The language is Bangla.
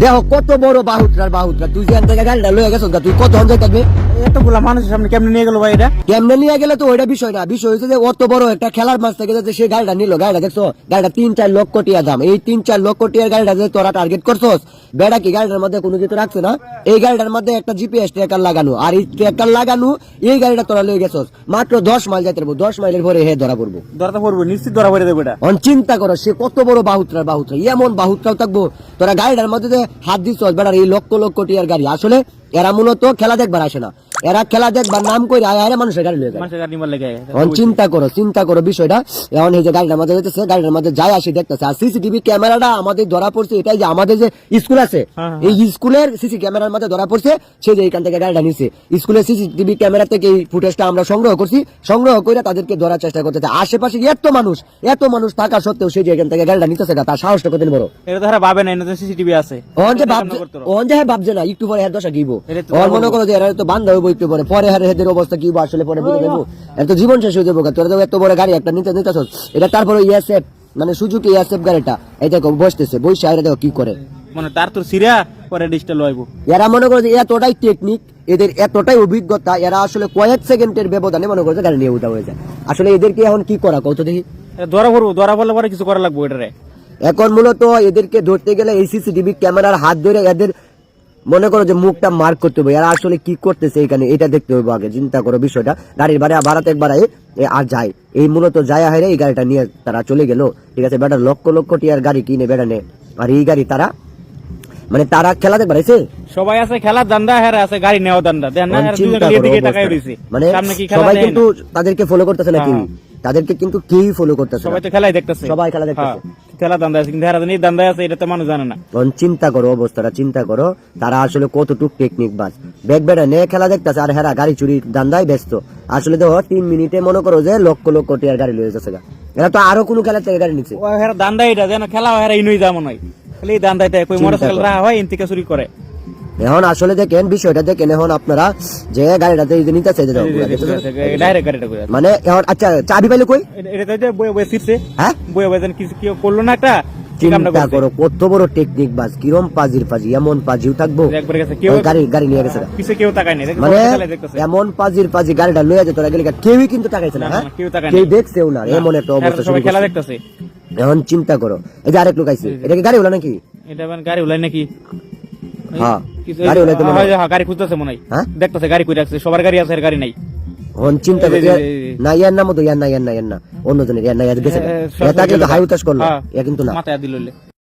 দেখো কত বড় বাহুত্রা তুই যে থেকে গাড়িটা লয়ে গেছ তুই কত হন যাইতাবি এতগুলা মানুষের সামনে কেমনে নিয়ে গেল ভাই এটা? কেমনে নিয়ে গেলে তো ওইটা বিষয় না, বিষয় হচ্ছে যে অত বড় একটা খেলার মাছ থেকে যাতে সে গাড়িটা নিল, গাড়িটা দেখছো গাড়িটা 3-4 লক্ষ টিয়া দাম, এই 3-4 লক্ষ টিয়ার গাড়িটা যে তোরা টার্গেট করছস, বেড়া কি গাড়িটার মধ্যে কোনো কিছু রাখছে না? এই গাড়িটার মধ্যে একটা জিপিএস ট্র্যাকার লাগানো, আর এই ট্র্যাকার লাগানো এই গাড়িটা তোরা লয়ে গেছস মাত্র 10 মাইল যাইতে পারবো, 10 মাইলের পরে হে ধরা পড়বো। ধরা তো পড়বো, নিশ্চিত ধরা পড়ে দেবো এটা। চিন্তা করো সে কত বড় বাহুত্রা, এমন বাহুত্রাও থাকবো তোরা গাড়িটার মধ্যে যে হাত দিছস বেড়ার এই লক্ষ লক্ষ টিয়ার গাড়ি। আসলে এরা মূলত খেলা দেখবার আসে না, এরা খেলা দেখবার নাম করে আয় মানুষের গাড়ি লয়ে যায়। চিন্তা করো বিষয়টা। এখন এই যে গাড়িটার মধ্যে যেতেছে, গাড়িটার মধ্যে যাই আসি দেখতেছে, আর সিসিটিভি ক্যামেরাটা আমাদের ধরা পড়ছে এটাই যে আমাদের যে স্কুল আছে এই স্কুলের সিসি ক্যামেরার মধ্যে ধরা পড়ছে সে যে এখান থেকে গাড়িটা নিছে, স্কুলের সিসিটিভি ক্যামেরা থেকে এই ফুটেজটা আমরা সংগ্রহ করছি, সংগ্রহ করে তাদেরকে ধরার চেষ্টা করতেছে। আশেপাশে এত মানুষ থাকা সত্ত্বেও সে যে এখান থেকে গাড়িটা নিতেছে তার সাহসটা কত বড়। এটা তো ভাবে না সিসিটিভি আছে, ভাবছে না একটু পরে দশা গিব মনে করো যে এরা তো বান্ধা হইব একটু পরে, পরে এদের অবস্থা কি আসলে পরে বুঝে দেবো, এত জীবন শেষ হয়ে যাবো। তোরা তো এত বড় গাড়ি একটা নিতে এটা, তারপরে ইয়াসেফ মানে সুজুকি ইয়াসেফ গাড়িটা এই দেখো বসতেছে, বসে আইরা দেখো কি করে, মানে তার তো সিরিয়া পরে ডিজিটাল লইবো। এরা মনে করে যে এতটাই টেকনিক, এদের এতটাই অভিজ্ঞতা, এরা আসলে কয়েক সেকেন্ডের ব্যবধানে মনে করে গাড়ি নিয়ে উঠা হয়ে যায়। আসলে এদেরকে এখন কি করা কত দেখি, ধরা পড়লে পরে কিছু করা লাগবো এটারে। এখন মূলত এদেরকে ধরতে গেলে এই সিসিটিভি ক্যামেরার হাত ধরে এদের মনে করো যে মুখটা মার্ক করতে হবে, এরা আসলে কি করতেছে এখানে এটা দেখতে হবে আগে। চিন্তা করো বিষয়টা, গাড়ির বাড়াতে একবার আর যায় এই মূলত যায় হারে এই গাড়িটা নিয়ে তারা চলে গেল। ঠিক আছে বেটা লক্ষ লক্ষ টিয়ার গাড়ি কিনে বেড়া নে, আর এই গাড়ি তারা মানে তারা খেলা দেখবার এসে সবাই আছে খেলার দান্দা, হেরা আছে গাড়ি নেওয়া দান্দা, মানে সবাই কিন্তু তাদেরকে ফলো করতেছে না, কেউ তাদেরকে কিন্তু কেউই ফলো করতেছে, সবাই তো খেলাই দেখতেছে, সবাই খেলা দেখতেছে, খেলা দান্দা আছে কিন্তু হেরা দান্দা আছে এটা তো মানুষ জানে না। চিন্তা করো অবস্থাটা, চিন্তা করো তারা আসলে কতটুক টেকনিক বাজ, ব্যাগ বেড়া নিয়ে খেলা দেখতেছে আর হেরা গাড়ি চুরি দান্দায় ব্যস্ত। আসলে দেখো 3 মিনিটে মনে করো যে লক্ষ লক্ষ টিয়ার গাড়ি লয়ে যাচ্ছে, এরা তো আরো কোনো খেলার থেকে গাড়ি নিচ্ছে। হেরা দান্দা এটা যেন খেলা হেরা ইনুই যেমন হয়, খালি দান্দাইতে কই মোটরসাইকেল রাখা হয় ইনতিকে চুরি করে। এখন আসলে দেখেন বিষয়টা দেখেন, এখন আপনারা যে গাড়িটাতে নিতেছে ডাইরেক্ট গাড়িটা কই মানে এখন আচ্ছা চাবি পাইলে কই, এটা তো যে বয়ে সিটছে হ্যাঁ বয়ে যেন কিছু কি করলো না একটা। চিন্তা করো কত বড় টেকনিক বাজ, কিরম পাজি এমন পাজিও থাকবো, গাড়ি নিয়ে গেছে পিছে কেউ তাকায় না, মানে এমন পাজি গাড়িটা লয়ে যেত গেলে কেউই কিন্তু তাকাইছে না, কেউ দেখছেও না, এমন একটা অবস্থা সবাই খেলা দেখতেছে। এখন চিন্তা করো এই যে আরেক লোক আইছে, এটা কি গাড়ি হলো নাকি? এটা মানে গাড়ি হলাই নাকি? হ্যাঁ গাড়ি হলাই তো গাড়ি খুঁজতেছে মনে হয়, দেখতেছে গাড়ি কই রাখছে, সবার গাড়ি আছে গাড়ি নাই। চিন্তা করি না ইয়ার নাম তো ইয়ার না অন্যজনের ইয়ার না গেছে, হাই উতাস করলো কিন্তু না।